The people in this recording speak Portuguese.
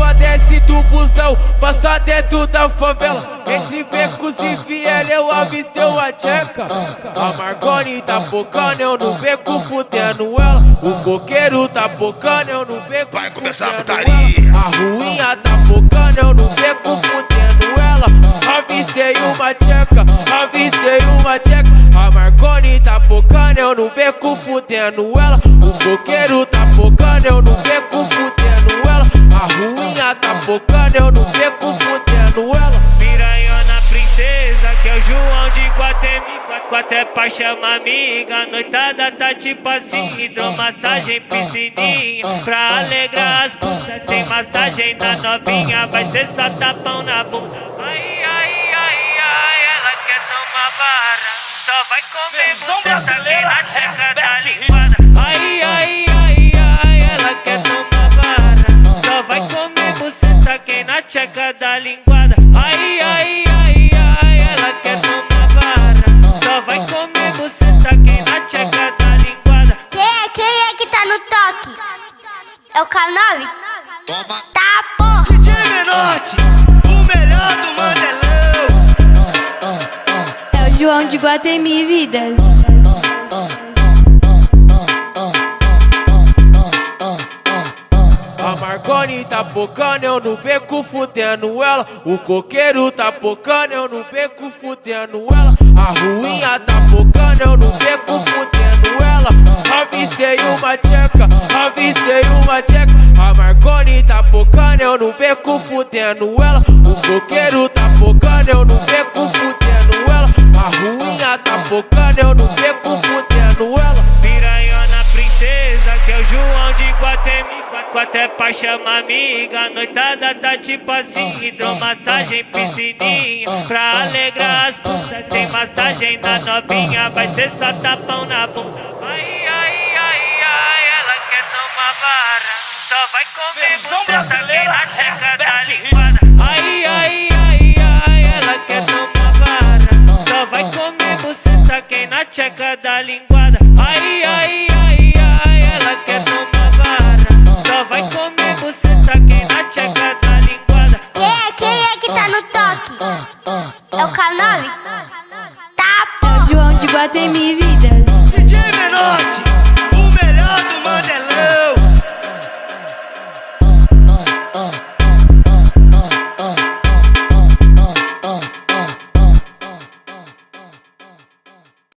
nova desce do busão, passa dentro da favela. Entre becos e fiel eu avistei uma tcheca. A Marconi tá focando, eu no beco fudendo ela. O coqueiro tá focando, eu no beco vai começar a fudendo putaria. ela. A ruinha tá focando, eu no beco fudendo ela. Avistei uma tcheca, avistei uma tcheca. A Marconi tá focando, eu no beco fudendo ela. O coqueiro tá focando, eu no beco fudendo ela. A ruinha tá focando, eu no beco fudendo ela. Piranhona princesa, que é o João de Guatemi. Quatro é pra chamar amiga, noitada tá tipo assim. Hidromassagem, piscininha, pra alegrar as putas. Sem massagem na novinha, vai ser só tapão na bunda. Ai, ai, ai, ai, ela quer tomar vara. Só vai comer buceta aqui na tcheca da linguada. Ai, ai, ai, ai, ela quer tomar vara. Só vai comer buceta aqui na tcheca da linguada. Ai, ai, ai, ai, ela quer tomar vara. Só vai comer buceta aqui na tcheca da linguada. Quem é que tá no toque? É o K9? Toma. Tá, porra! DJ Menotti, o melhor do Mandelão. É o João de Guatemi, vidas. A Marconi tá focando, eu no beco fudendo ela. O coqueiro tá focando, eu no beco fudendo ela. A ruinha tá focando, eu no beco fudendo ela. Avistei uma tcheca, avistei uma tcheca. A Marconi tá focando, eu no beco fudendo ela. O coqueiro tá focando, eu no beco fudendo ela. A ruinha tá focando, eu no beco fudendo ela. Piranhona princesa, que é o João de Guatemi. Quatro é pra chamar amiga, noitada tá tipo assim. Hidromassagem, piscininha, pra alegrar as putas. Sem massagem na novinha, vai ser só tapão na bunda. Ai, ai, ai, ai, ela quer tomar vara. Só vai comer buceta aqui na tcheca da linguada. Ai, ai, ai, ai, ela quer tomar vara. Só vai comer buceta aqui na tcheca da linguada. Ai, ai, ai, ai, ela quer tomar vara. Só vai comer buceta aqui na tcheca da linguada. Quem é que tá no toque? É o K9? Tá, É porra! o João de Guatemi,